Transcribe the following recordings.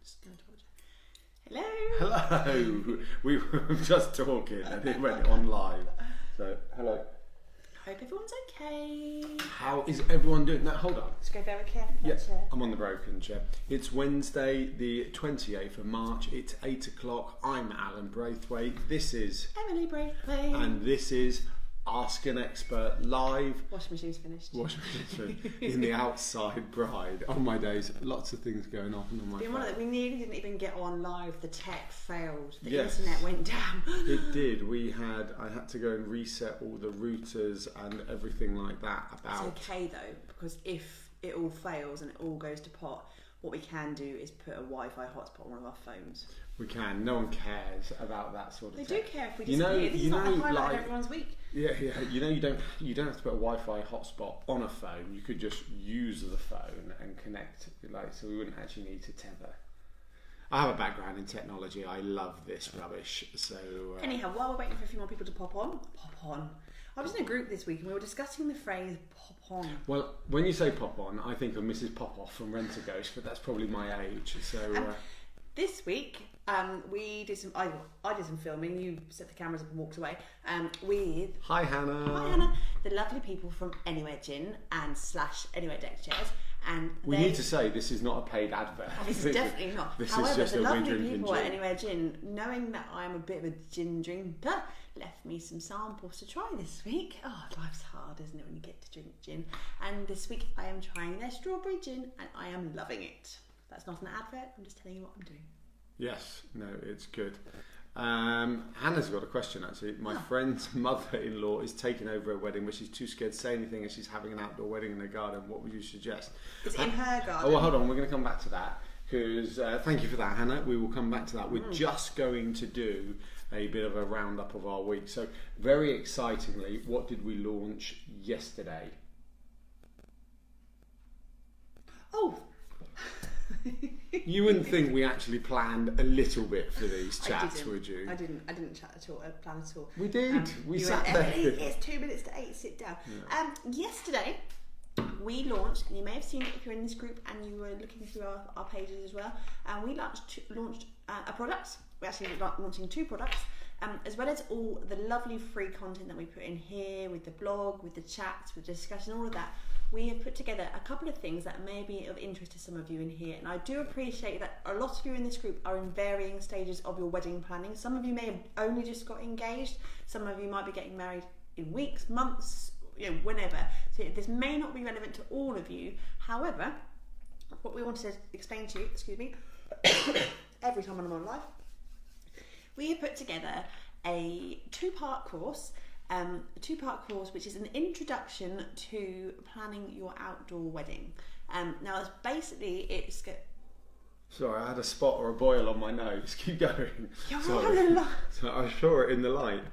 Just going to Hello. We were just talking and it went on live. So, hello. Hope everyone's okay. How is everyone doing? No, hold on. Just go very carefully. Yeah, I'm on the broken chair. It's Wednesday, the 28th of March. It's 8 o'clock. I'm Alan Braithwaite. This is Emily Braithwaite. And this is Ask an Expert live. Washing machine's finished. Washing machine in the outside bride. Oh my days, lots of things going on my phone. We nearly didn't even get on live. The tech failed. The Yes. internet went down. It did. I had to go and reset all the routers and everything like that. It's okay though, because if it all fails and it all goes to pot, what we can do is put a Wi-Fi hotspot on one of our phones. We can. No one cares about that sort of thing. They do care if we disappear. This is not the highlight of everyone's week. Yeah. You don't have to put a Wi-Fi hotspot on a phone. You could just use the phone and connect. So we wouldn't actually need to tether. I have a background in technology. I love this rubbish. So anyhow, while we're waiting for a few more people to pop on. I was in a group this week and we were discussing the phrase "pop on." Well, when you say "pop on," I think of Mrs. Popoff from Rent-A-Ghost, but that's probably my age. So this week, we did some. I did some filming. You set the cameras up and walked away. With Hi Hannah, the lovely people from Anywhere Gin and / Anywhere Deck Chairs. And we need to say this is not a paid advert. This is definitely not. This However, is just the a lovely people gin. at Anywhere Gin, knowing that I'm a bit of a gin drinker, left me some samples to try this week. Oh, life's hard, isn't it, when you get to drink gin? And this week I am trying their strawberry gin and I am loving it. That's not an advert, I'm just telling you what I'm doing. Yes, no, it's good. Hannah's got a question actually. My friend's mother-in-law is taking over a wedding, but she's too scared to say anything, and she's having an outdoor wedding in her garden. What would you suggest? It's in her garden. Oh, well, hold on. We're going to come back to that because thank you for that, Hannah. We will come back to that. We're just going to do a bit of a roundup of our week. So, very excitingly, what did we launch yesterday? Oh. You wouldn't think we actually planned a little bit for these chats, would you? I didn't chat at all. Plan at all. We did. We sat there. It's 2 minutes to 8. Sit down. Yeah. Yesterday, we launched, and you may have seen it if you're in this group and you were looking through our pages as well. We launched a product. We're actually launching 2 products, as well as all the lovely free content that we put in here with the blog, with the chats, with the discussion, all of that. We have put together a couple of things that may be of interest to some of you in here, and I do appreciate that a lot of you in this group are in varying stages of your wedding planning. Some of you may have only just got engaged, some of you might be getting married in weeks, months, whenever. So this may not be relevant to all of you. However, what we wanted to explain to you, every time I'm on live, we have put together a 2-part course. Which is an introduction to planning your outdoor wedding. Now, it's basically Sorry, I had a spot or a boil on my nose. Keep going. Sorry. So I saw it in the light.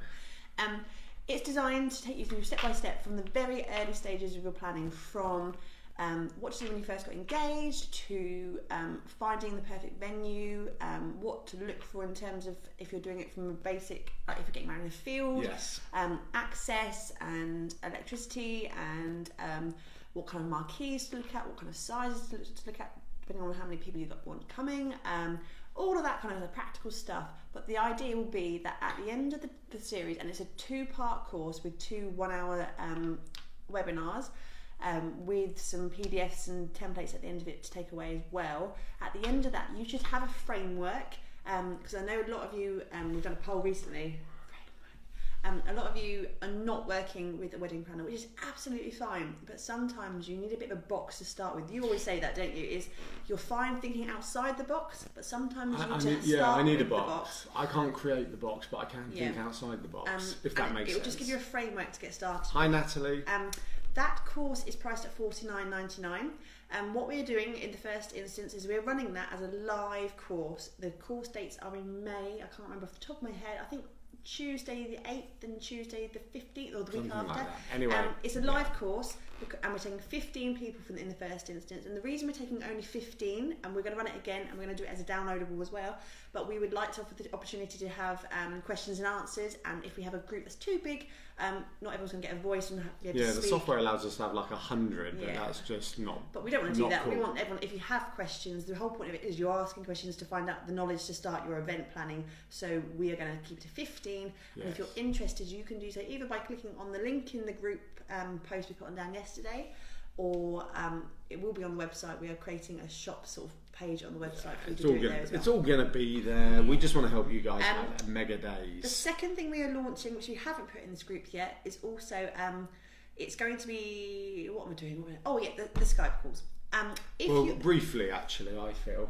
It's designed to take you through step by step from the very early stages of your planning, from what to do when you first got engaged, to finding the perfect venue, what to look for in terms of if you're doing it from a basic, like if you're getting married in the field, access and electricity, and what kind of marquees to look at, what kind of sizes to look at, depending on how many people you want coming, all of that kind of practical stuff. But the idea will be that at the end of the series, and it's a 2-part course with 2 1-hour webinars, with some PDFs and templates at the end of it to take away as well. At the end of that, you should have a framework, because I know a lot of you, we've done a poll recently, a lot of you are not working with a wedding planner, which is absolutely fine, but sometimes you need a bit of a box to start with. You always say that, don't you? You're fine thinking outside the box, but sometimes you need to start with the box. I can't create the box, but I can think outside the box, if that makes sense. It'll just give you a framework to get started. Hi, Natalie. That course is priced at $49.99, and what we're doing in the first instance is we're running that as a live course. The course dates are in May. I can't remember off the top of my head. I think Tuesday the 8th and Tuesday the 15th, or the week after. Like that. Anyway, it's a live course. and we're taking 15 people in the first instance. And the reason we're taking only 15, and we're going to run it again, and we're going to do it as a downloadable as well, but we would like to offer the opportunity to have questions and answers. And if we have a group that's too big, not everyone's going to get a voice and be able to the speak. software allows us to have like 100, but that's just not. But we don't want to do that. Cool. We want everyone. If you have questions, the whole point of it is you're asking questions to find out the knowledge to start your event planning. So we are going to keep it to 15. And if you're interested, you can do so either by clicking on the link in the group post we put on down yesterday, or it will be on the website. We are creating a shop sort of page on the website for you to do it there as well. It's all going to be there. We just want to help you guys have mega days. The second thing we are launching, which we haven't put in this group yet, is also it's going to be, what am I doing? The Skype calls. Briefly, actually, I feel.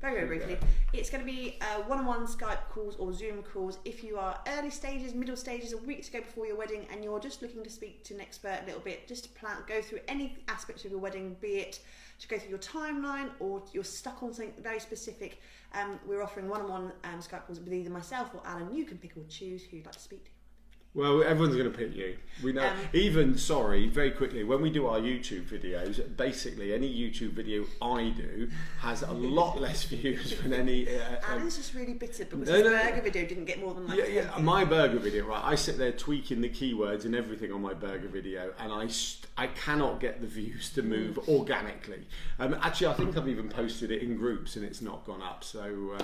Very briefly. It's going to be one-on-one Skype calls or Zoom calls if you are early stages, middle stages, a week to go before your wedding, and you're just looking to speak to an expert a little bit, just to go through any aspects of your wedding, be it to go through your timeline or you're stuck on something very specific. We're offering one-on-one Skype calls with either myself or Alan. You can pick or choose who you'd like to speak to. Well, everyone's going to pick you. We know. Very quickly, when we do our YouTube videos, basically any YouTube video I do has a lot less views than any. Alan's just really bitter because his burger video didn't get more than like. My burger video, right? I sit there tweaking the keywords and everything on my burger video, and I cannot get the views to move organically. Actually, I think I've even posted it in groups and it's not gone up. So.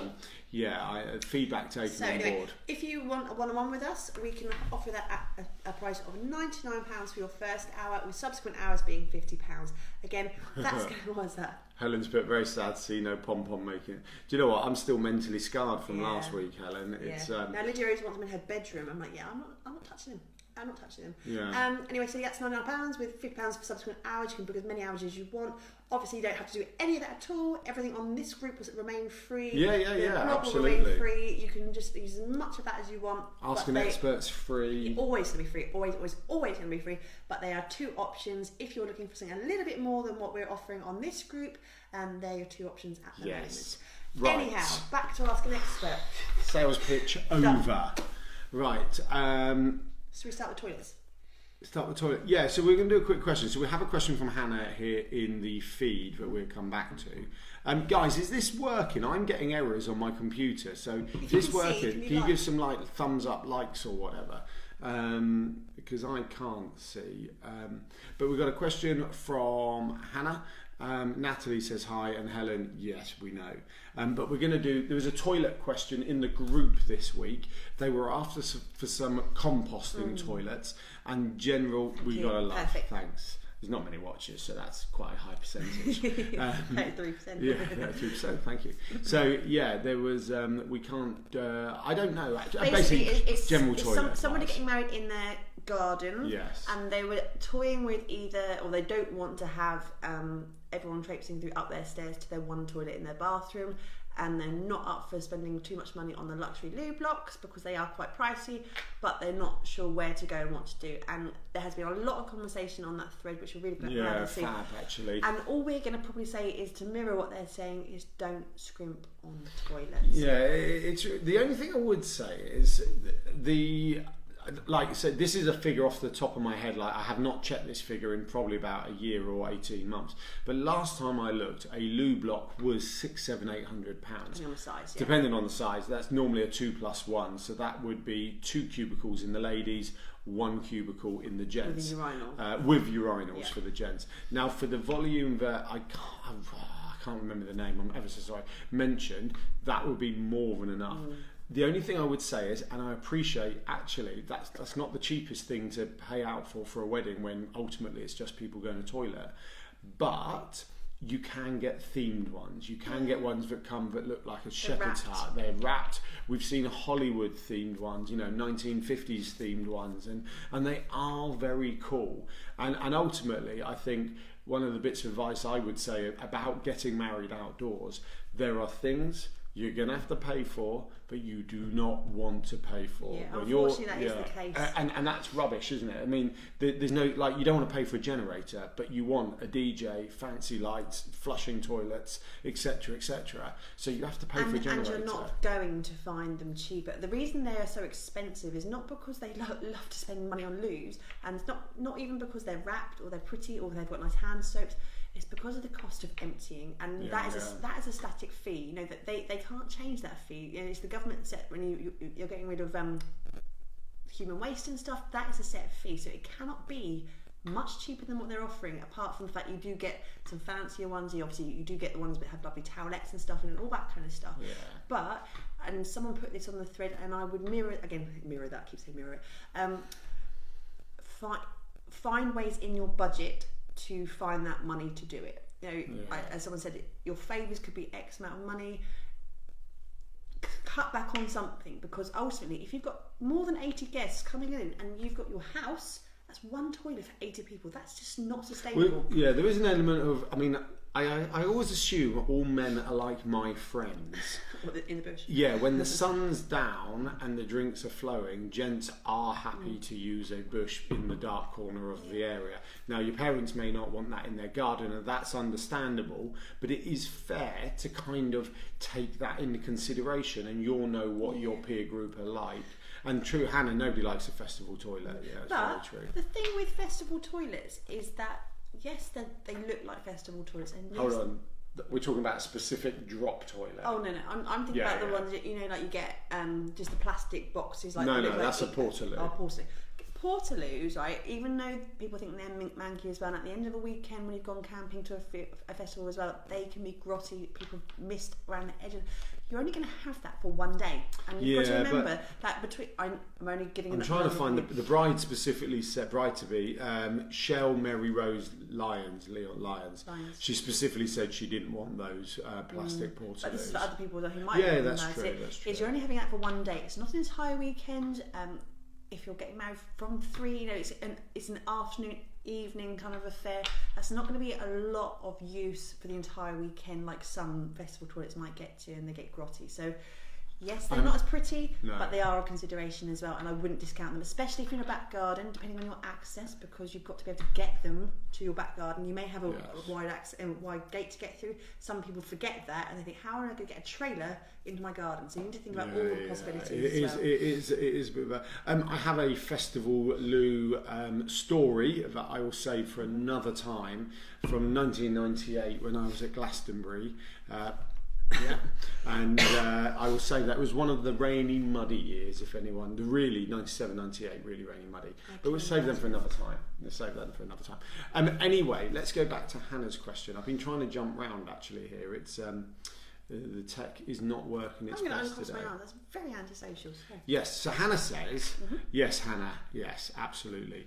Feedback taken on board. If you want a one-on-one with us, we can offer that at a price of £99 for your first hour, with subsequent hours being £50. Again, that's what was that? Helen's put, very sad to see no pom-pom making it. Do you know what? I'm still mentally scarred from last week, Helen. It's, now Lydia always wants them in her bedroom. I'm like, I'm not touching them. I'm not touching them. Yeah. Anyway, so that's £99 with £50 for subsequent hours. You can book as many hours as you want. Obviously, you don't have to do any of that at all. Everything on this group will remain free. Yeah, absolutely. Will remain free. You can just use as much of that as you want. Asking experts free. Always going to be free. Always going to be free. But there are two options if you're looking for something a little bit more than what we're offering on this group. And there are your two options at the moment. Right. Anyhow, back to Ask an Expert. Sales pitch over. Right. So we start with toilets. Start with toilet. Yeah, so we're going to do a quick question. So we have a question from Hannah here in the feed that we'll come back to. Guys, is this working? I'm getting errors on my computer. So is this working? Can you give some thumbs up, likes or whatever? Because I can't see. But we've got a question from Hannah. Natalie says hi, and Helen, yes, we know. But we're going to do, there was a toilet question in the group this week. They were after for some composting toilets, and general, we got a lot. Perfect. Thanks. There's not many watchers, so that's quite a high percentage. 33%. Yeah, 33%. Thank you. So yeah, there was. We can't. I don't know. Basically, it's general toilet. Somebody getting married in their garden. Yes. And they were toying with either, or they don't want to have everyone traipsing through up their stairs to their one toilet in their bathroom. And they're not up for spending too much money on the luxury loo blocks because they are quite pricey, but they're not sure where to go and what to do. And there has been a lot of conversation on that thread, which we're really glad to see. Fab, actually. And all we're going to probably say is to mirror what they're saying is don't scrimp on toilets. Yeah, it's the only thing I would say is like I said, this is a figure off the top of my head. Like I have not checked this figure in probably about a year or 18 months. But last time I looked, a loo block was £600, £700, £800. Depending on the size. Yeah. Depending on the size, that's normally a 2+1. So that would be 2 cubicles in the ladies, 1 cubicle in the gents. With urinals for the gents. Now for the volume that I can't remember the name. I'm ever so sorry. Mentioned, that would be more than enough. The only thing I would say is, and I appreciate actually that's not the cheapest thing to pay out for a wedding when ultimately it's just people going to toilet, but you can get themed ones. You can get ones that look like a shepherd's hut. They're wrapped. We've seen Hollywood themed ones, 1950s themed ones, and they are very cool. And ultimately, I think one of the bits of advice I would say about getting married outdoors, there are things you're going to have to pay for, but you do not want to pay for. Yeah, unfortunately that is the case. And that's rubbish, isn't it? I mean, there's no, like, you don't want to pay for a generator, but you want a DJ, fancy lights, flushing toilets, etc., etc. So you have to pay for a generator. And you're not going to find them cheaper. The reason they are so expensive is not because they love to spend money on loos, and it's not even because they're wrapped or they're pretty or they've got nice hand soaps. It's because of the cost of emptying, and that is a static fee. You know that they can't change that fee. You know, it's the government set when you're getting rid of human waste and stuff. That is a set fee, so it cannot be much cheaper than what they're offering. Apart from the fact you do get some fancier ones. Obviously, you do get the ones that have lovely towelettes and stuff and all that kind of stuff. Yeah. But someone put this on the thread, and I would mirror that. Keep saying mirror it. Find ways in your budget to find that money to do it. You know, as someone said, your favours could be X amount of money. Cut back on something, because ultimately, if you've got more than 80 guests coming in and you've got your house, that's one toilet for 80 people. That's just not sustainable. Well, there is an element of, I mean, I always assume all men are like my friends. In the bush? Yeah, when the sun's down and the drinks are flowing, gents are happy to use a bush in the dark corner of the area. Now, your parents may not want that in their garden, and that's understandable, but it is fair to kind of take that into consideration, and you'll know what your peer group are like. And true, Hannah, nobody likes a festival toilet. Yeah, it's very true. The thing with festival toilets is that, yes, they look like festival toilets. And yes, hold on. We're talking about a specific drop toilet. Oh no, I'm thinking about the ones that, you know, like you get just the plastic boxes. Like that's a portaloo. Oh, portaloo. Portaloos, right? Even though people think they're manky as well, and at the end of a weekend when you've gone camping to a festival as well, they can be grotty. People mist around the edges. You're only going to have that for one day, and you've got to remember that between. I'm only giving. I'm trying to find the bride specifically said bride to be Shell Mary Rose Lyons. She specifically said she didn't want those plastic portaloos. But this is for other people who might. Yeah, that's true. That's true. Is you're only having that for one day. It's not an entire weekend. If you're getting married from 3, you know, it's an afternoon, evening kind of affair. That's not going to be a lot of use for the entire weekend, like some festival toilets might get to, and they get grotty. So, yes, they're not as pretty, but they are a consideration as well, and I wouldn't discount them, especially if you're in a back garden, depending on your access, because you've got to be able to get them to your back garden. You may have a wide gate to get through. Some people forget that, and they think, how am I going to get a trailer into my garden? So you need to think about all the possibilities as well. It is a bit of a... I have a festival loo story that I will save for another time, from 1998 when I was at Glastonbury. And I will say that was one of the rainy, muddy years, if anyone, 97, 98, really rainy, muddy. But we'll save them for another time. Anyway, let's go back to Hannah's question. I've been trying to jump round actually here. It's the tech is not working its best today. That's very antisocial. So. Yes, so Hannah says, yes, Hannah, yes, absolutely.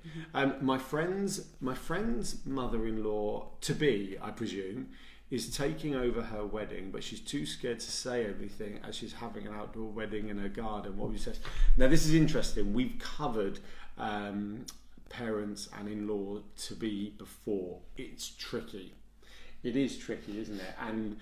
My friend's mother-in-law, to be, I presume, is taking over her wedding, but she's too scared to say everything as she's having an outdoor wedding in her garden. What we said. Now, this is interesting. We've covered parents and in-law to be before. It's tricky. It is tricky, isn't it? And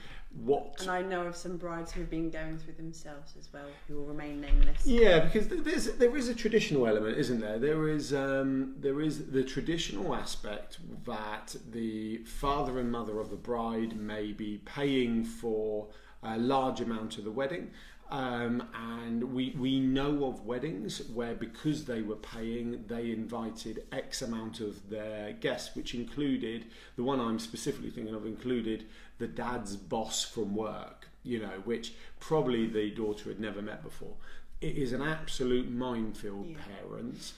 I know of some brides who have been going through themselves as well, who will remain nameless. Yeah, because there is a traditional element, isn't there? There is the traditional aspect that the father and mother of the bride may be paying for a large amount of the wedding. And we know of weddings where, because they were paying, they invited X amount of their guests, which included, the one I'm specifically thinking of included the dad's boss from work, you know, which probably the daughter had never met before. It is an absolute minefield, parents.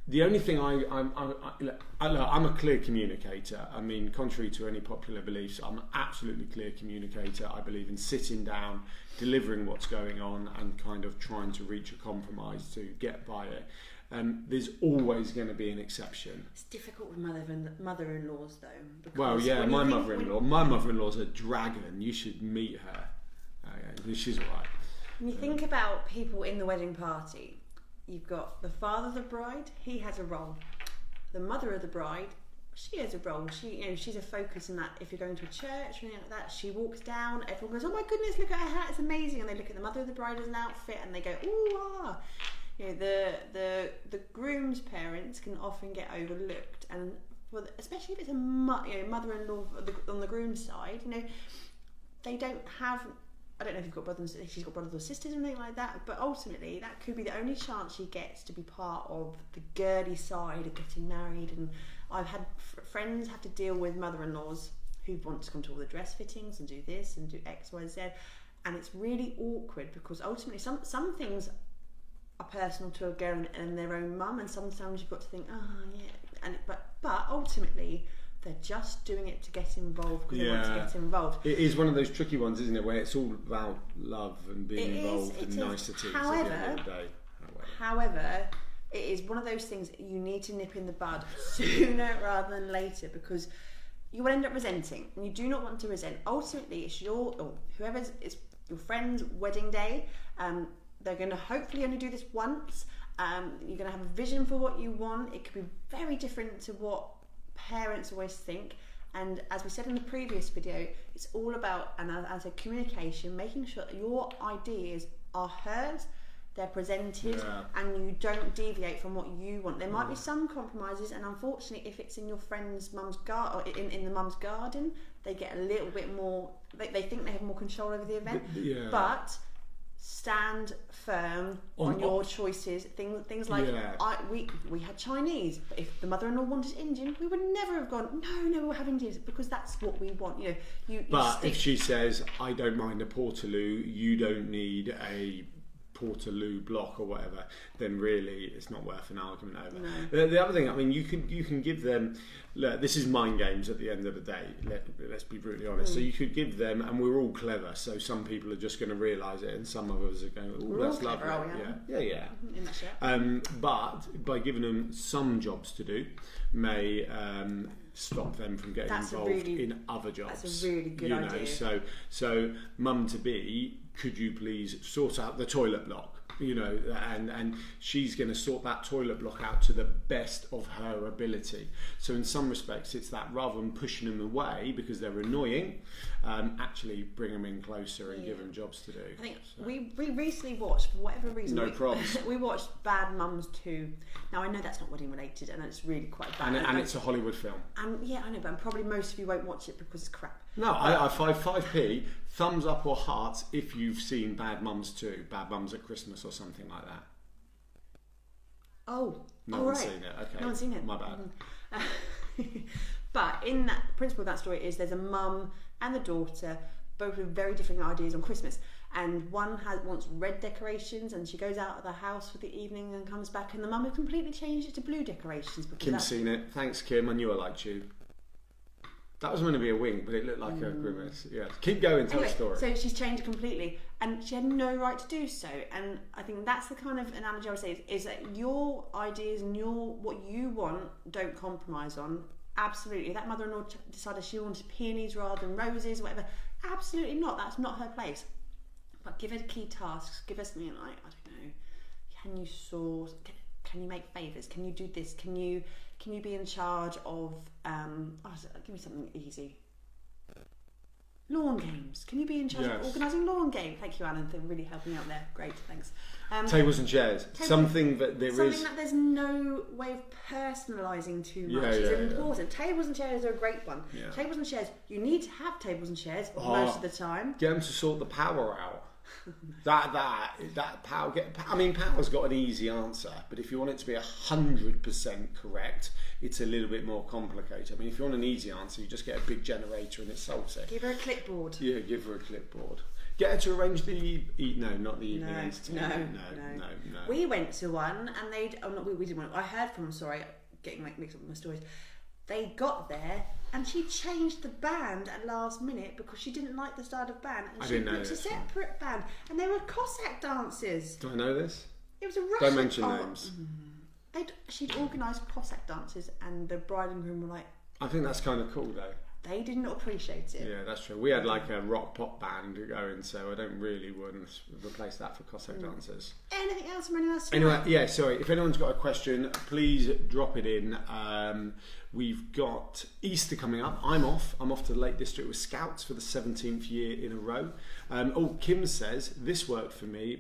The only thing I'm a clear communicator. I mean, contrary to any popular beliefs, I'm an absolutely clear communicator. I believe in sitting down, delivering what's going on, and kind of trying to reach a compromise to get by it. There's always going to be an exception. It's difficult with mother-in-laws, though. Well, yeah, my mother-in-law's a dragon. You should meet her. She's all right. When you think about people in the wedding party, you've got the father of the bride, he has a role. The mother of the bride, she has a role. She's a focus in that. If you're going to a church or anything like that, she walks down. Everyone goes, "Oh my goodness, look at her hat! It's amazing!" And they look at the mother of the bride as an outfit, and they go, "Ooh ah!" The groom's parents can often get overlooked, and especially if it's a mother-in-law on the groom's side, they don't have. I don't know if she's got brothers or sisters or anything like that, but ultimately that could be the only chance she gets to be part of the girly side of getting married. And I've had friends have to deal with mother-in-laws who want to come to all the dress fittings and do this and do X, Y, Z, and it's really awkward because ultimately some things are personal to a girl and their own mum, and sometimes you've got to think, but ultimately they're just doing it to get involved because they want to get involved. It is one of those tricky ones, isn't it, where it's all about love and being involved and niceties at the end of the day. However, it is one of those things you need to nip in the bud sooner rather than later, because you will end up resenting, and you do not want to resent. Ultimately, it's it's your friend's wedding day. They're going to hopefully only do this once. You're going to have a vision for what you want. It could be very different to what parents always think, and as we said in the previous video, it's all about, and as a communication, making sure that your ideas are heard, they're presented, and you don't deviate from what you want. There might be some compromises, and unfortunately if it's in your friend's mum's garden, or in the mum's garden, they get a little bit more, they think they have more control over the event, but stand firm on your choices. Things like we had Chinese, but if the mother-in-law wanted Indian, we would never have gone, no, we'll have Indians, because that's what we want. But if she says, I don't mind a portaloo, you don't need a portaloo block or whatever, then really it's not worth an argument over. No. The other thing, I mean, you can give them, look, this is mind games at the end of the day, let's be brutally honest. So you could give them, and we're all clever, so some people are just going to realise it, and some of us are going, oh, that's lovely. Yeah. But by giving them some jobs to do may stop them from getting involved in other jobs. That's a really good idea. So mum to be, could you please sort out the toilet block? And she's going to sort that toilet block out to the best of her ability. So in some respects, it's that, rather than pushing them away because they're annoying, actually bring them in closer and give them jobs to do. I think we recently watched, for whatever reason, we watched Bad Mums 2. Now I know that's not wedding related, and it's really quite bad. And it's a Hollywood film. Yeah, I know, but probably most of you won't watch it because it's crap. No, I 5p, thumbs up or hearts if you've seen Bad Mums 2, Bad Mums at Christmas or something like that. Oh, no one's seen it. Okay, no one's seen it. My bad. But in that principle of that story is there's a mum and the daughter, both with very different ideas on Christmas, and one wants red decorations, and she goes out of the house for the evening and comes back, and the mum has completely changed it to blue decorations. Kim's seen it. Thanks, Kim. I knew I liked you. That was meant to be a wink, but it looked like a grimace. Yeah, keep going. Tell the story. So she's changed completely, and she had no right to do so. And I think that's the kind of analogy I would say is that your ideas and what you want, don't compromise on. Absolutely. If that mother-in-law decided she wanted peonies rather than roses or whatever, absolutely not. That's not her place. But give her key tasks. Give her something like, I don't know, can you sort? Can you make favours? Can you do this? Can you be in charge of give me something easy. Lawn games. Can you be in charge of organising lawn games? Thank you, Alan, for really helping me out there. Great, thanks. Tables and chairs. Something that there's no way of personalising too much is important. Tables and chairs are a great one. Yeah. Tables and chairs. You need to have tables and chairs most of the time. Get them to sort the power out. that power. Power's got an easy answer, but if you want it to be 100% correct, it's a little bit more complicated. I mean, if you want an easy answer, you just get a big generator and it solves it. Give her a clipboard. Yeah, give her a clipboard. Get her to arrange the not the evening entertainment. No. We went to one, and we didn't want. I heard from. Sorry, getting mixed up with my stories. They got there and she changed the band at last minute because she didn't like the style of band, and she picked a separate band, and they were Cossack dances. Do I know this? It was a Russian. Don't mention names. She'd organised Cossack dances, and the bride and groom were like, I think that's kind of cool though. they did not appreciate it. Yeah, that's true. We had like a rock pop band going, so I don't really wouldn't replace that for Cossack dancers. Anything else from anyone else? Anyway, yeah, sorry. If anyone's got a question, please drop it in. We've got Easter coming up. I'm off to the Lake District with Scouts for the 17th year in a row. Kim says, this worked for me.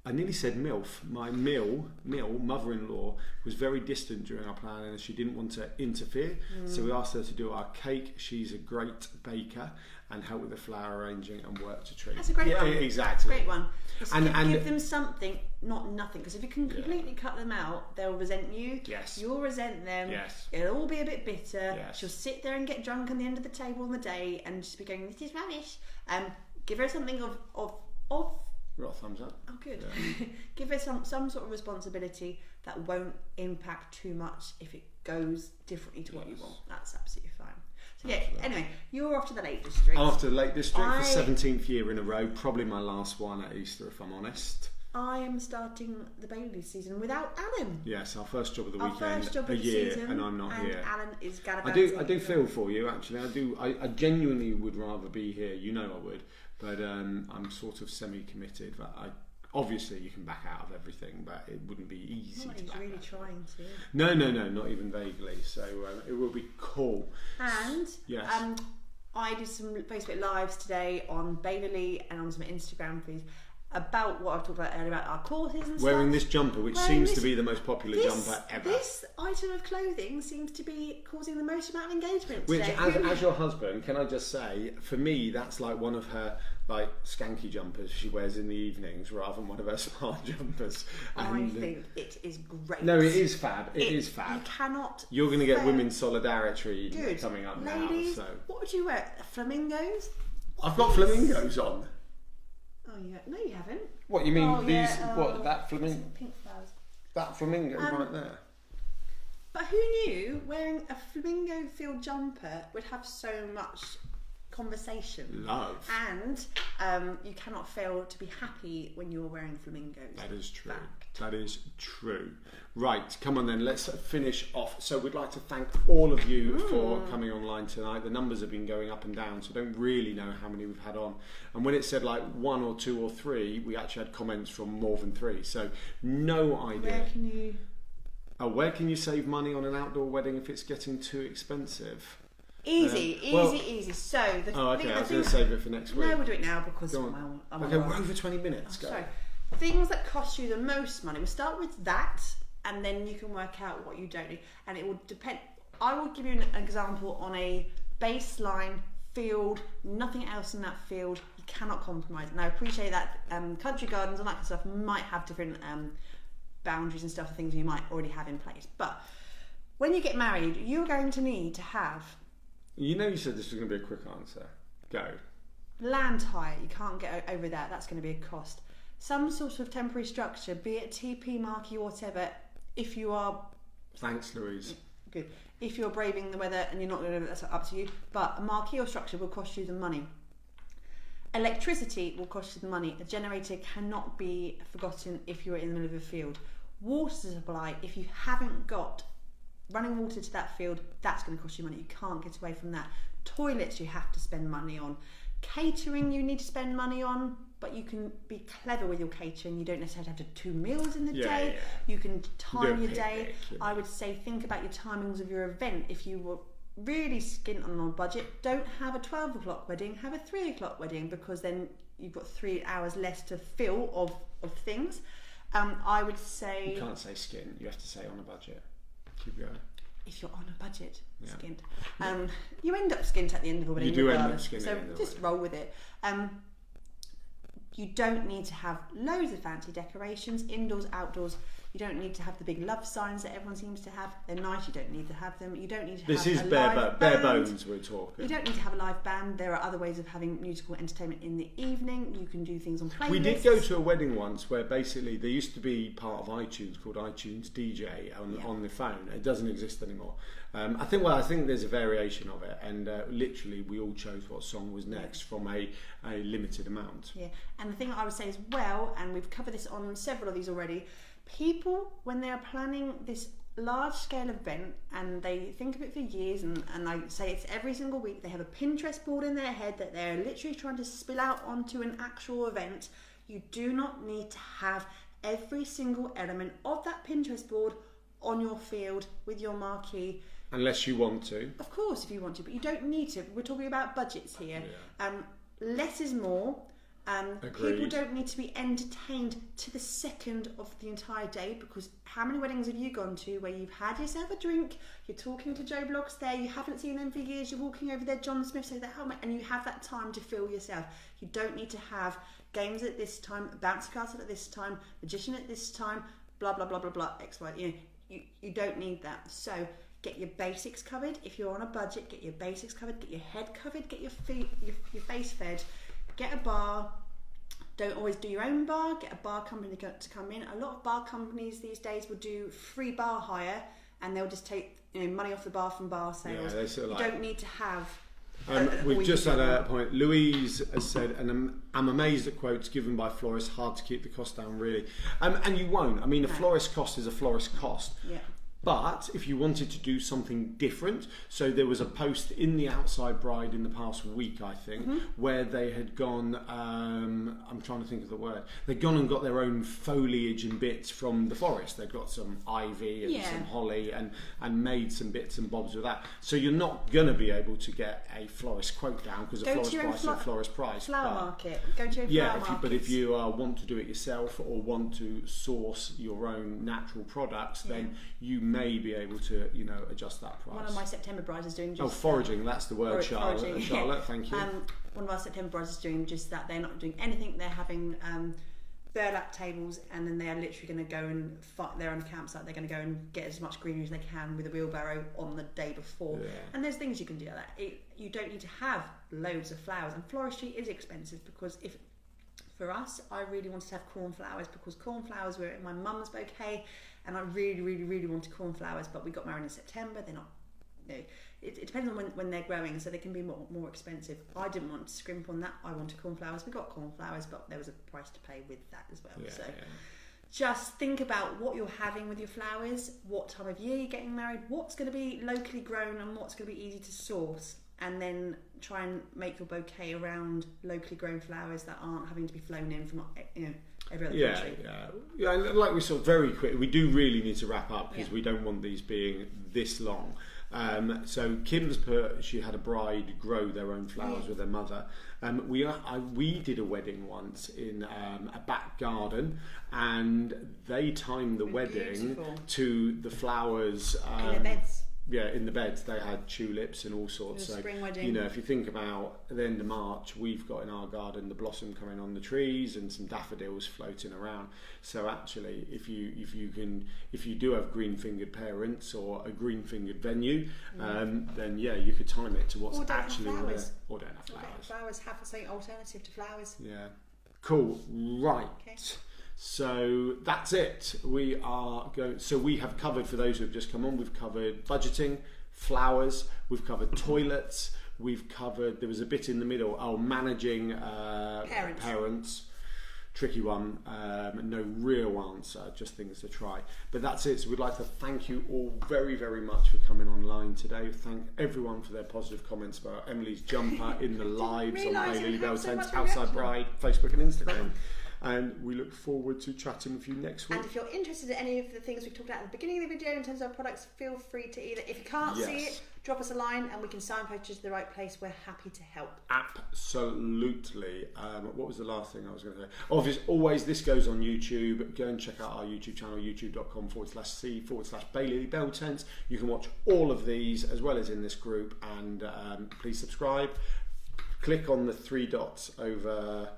I nearly said MILF. My mother-in-law, was very distant during our planning and she didn't want to interfere. So we asked her to do our cake. She's a great baker and help with the flower arranging and work to treat. That's a great one. Exactly. Great one. And give them something, not nothing. Because if you can completely cut them out, they'll resent you. Yes. You'll resent them. Yes. It'll all be a bit bitter. Yes. She'll sit there and get drunk on the end of the table on the day and just be going, this is rubbish. Give her something of Got a thumbs up. Oh, good. Yeah. Give her some sort of responsibility that won't impact too much if it goes differently to what you want. That's absolutely fine. So anyway, you're off to the Lake District. I'm off to the Lake District for 17th year in a row. Probably my last one at Easter, if I'm honest. I am starting the Baylily season without Alan. Yes, our first job of the Our weekend, first job a of the year, season, and I'm not here. Alan is gallivanting. I do feel for you, actually. I genuinely would rather be here. You know I would, but I'm sort of semi-committed. But obviously you can back out of everything, but it wouldn't be easy. Not to back really out. trying to. No, not even vaguely. So it will be cool. And yes. I did some Facebook Lives today on Baylily and on some Instagram feeds about what I've talked about earlier about our courses and stuff. Wearing this jumper, which seems to be the most popular jumper ever. This item of clothing seems to be causing the most amount of engagement Which, today. as your husband, can I just say, for me, that's like one of her like skanky jumpers she wears in the evenings rather than one of her smart jumpers. And, I think it is great. No, it is fab. It is fab. You cannot. You're going to get Women's Solidarity coming up Ladies, now. So what would you wear? Flamingos? I've got flamingos on. Oh yeah, no, you haven't. What you mean? That flamingo? Pink flowers. That flamingo right there. But who knew wearing a flamingo field jumper would have so much conversation? Love. And you cannot fail to be happy when you're wearing flamingos. That is true. That is true. Right, come on then, let's finish off. So we'd like to thank all of you for coming online tonight. The numbers have been going up and down, so I don't really know how many we've had on. And when it said like 1 or 2 or 3, we actually had comments from more than 3. So no idea. Where can you save money on an outdoor wedding if it's getting too expensive? Easy. So I was going to save it for next week. No, we'll do it now because I'm we're over 20 minutes. Go. Sorry. Things that cost you the most money. We'll start with that, and then you can work out what you don't need. And it will depend. I will give you an example on a baseline field, nothing else in that field. You cannot compromise. And I appreciate that country gardens and that kind of stuff might have different boundaries and stuff, things you might already have in place. But when you get married, you're going to need to have. You know, you said this was going to be a quick answer. Go. Land hire. You can't get over that. That's going to be a cost. Some sort of temporary structure, be it TP, marquee, whatever, if you are... Thanks, Louise. Good. If you're braving the weather and you're not going to, that's up to you. But a marquee or structure will cost you the money. Electricity will cost you the money. A generator cannot be forgotten if you're in the middle of a field. Water supply, if you haven't got running water to that field, that's going to cost you money. You can't get away from that. Toilets you have to spend money on. Catering you need to spend money on, but you can be clever with your catering. You don't necessarily have to have 2 meals in the day. You can time your day. I would say think about your timings of your event. If you were really skint on a budget, don't have a 12 o'clock wedding, have a 3 o'clock wedding, because then you've got 3 hours less to fill of things. I would say... You can't say skint, you have to say on a budget. Keep going. If you're on a budget, skint. You end up skint at the end of the wedding. You do end up skint. So just roll with it. You don't need to have loads of fancy decorations, indoors, outdoors. You don't need to have the big love signs that everyone seems to have. They're nice, you don't need to have them. You don't need to this have is a bare live bare band. bones we're talking. You don't need to have a live band. There are other ways of having musical entertainment in the evening. You can do things on playlists. We did go to a wedding once where basically there used to be part of iTunes called iTunes DJ on the phone. It doesn't exist anymore. I think there's a variation of it, and literally we all chose what song was next from a limited amount. Yeah, and the thing I would say as well, and we've covered this on several of these already, people, when they are planning this large scale event and they think of it for years, and I say it's every single week. They have a Pinterest board in their head that they're literally trying to spill out onto an actual event. You do not need to have every single element of that Pinterest board on your field with your marquee. Unless you want to. Of course, if you want to, but you don't need to. We're talking about budgets here. Less is more. People don't need to be entertained to the second of the entire day, because how many weddings have you gone to where you've had yourself a drink, you're talking to Joe Bloggs there, you haven't seen them for years, you're walking over there, John Smith says that, and you have that time to feel yourself. You don't need to have games at this time, bouncy castle at this time, magician at this time, blah blah blah blah blah, X, Y. You don't need that. So get your basics covered. If you're on a budget, get your basics covered, get your head covered, get your feet, your face fed. Get a bar. Don't always do your own bar. Get a bar company to come in. A lot of bar companies these days will do free bar hire, and they'll just take money off the bar from bar sales. Yeah, they sort of you don't need to have. We've just had a point. Louise has said, and I'm amazed at quotes given by florists. Hard to keep the cost down, really. And you won't. I mean, a florist cost is a florist cost. Yeah. But if you wanted to do something different, so there was a post in the Outside Bride in the past week, I think, where they had gone, I'm trying to think of the word, they'd gone and got their own foliage and bits from the forest. They'd got some ivy and some holly and made some bits and bobs with that. So you're not going to be able to get a florist quote down, because a florist price is a florist price. Flower market. Go to your flower market. But if you want to do it yourself or want to source your own natural products, then you may be able to, adjust that price. One of my September brides is doing just foraging, that's the word, Charlotte. Charlotte, thank you. One of our September brides is doing just that. They're not doing anything. They're having burlap tables, and then they're literally going to go and they're on a campsite. They're going to go and get as much greenery as they can with a wheelbarrow on the day before. Yeah. And there's things you can do like that. You don't need to have loads of flowers, and floristry is expensive, because for us, I really wanted to have cornflowers, because cornflowers were in my mum's bouquet, and I really, really, really wanted cornflowers, but we got married in September. They're not, it depends on when they're growing, so they can be more expensive. I didn't want to scrimp on that. I wanted cornflowers. We got cornflowers, but there was a price to pay with that as well. Just think about what you're having with your flowers, what time of year you're getting married, what's going to be locally grown and what's going to be easy to source, and then try and make your bouquet around locally grown flowers that aren't having to be flown in from every other country. Yeah. And like we saw very quickly, we do really need to wrap up, because we don't want these being this long. So Kim's she had a bride grow their own flowers with their mother. We did a wedding once in a back garden, and they timed the wedding to the flowers. In their beds. Yeah, in the beds they had tulips and all sorts. So, spring wedding. If you think about the end of March, we've got in our garden the blossom coming on the trees and some daffodils floating around. So actually, if you do have green-fingered parents or a green-fingered venue, then you could time it to what's actually there. Or don't have flowers. Flowers have something alternative to flowers. Yeah. Cool. Right. Okay. So that's it. We are going. So we have covered, for those who have just come on, we've covered budgeting, flowers, we've covered toilets, we've covered. There was a bit in the middle. Managing parents. Tricky one. No real answer. Just things to try. But that's it. So we'd like to thank you all very, very much for coming online today. Thank everyone for their positive comments about Emily's jumper in the lives on Baylily Bell Tents, Outside Bride, Facebook and Instagram. And we look forward to chatting with you next week. And if you're interested in any of the things we've talked about at the beginning of the video in terms of our products, feel free to if you can't see it, drop us a line and we can signpost you to the right place. We're happy to help. Absolutely. What was the last thing I was going to say? Obviously, always this goes on YouTube. Go and check out our YouTube channel, youtube.com/c/Baylily Bell Tents. You can watch all of these as well as in this group, and please subscribe. Click on the 3 dots over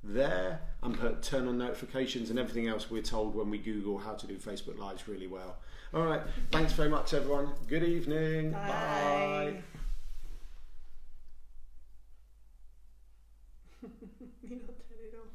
there and turn on notifications and everything else we're told when we Google how to do Facebook Lives really well. All right, thanks very much everyone. Good evening. Bye. You not turn it off.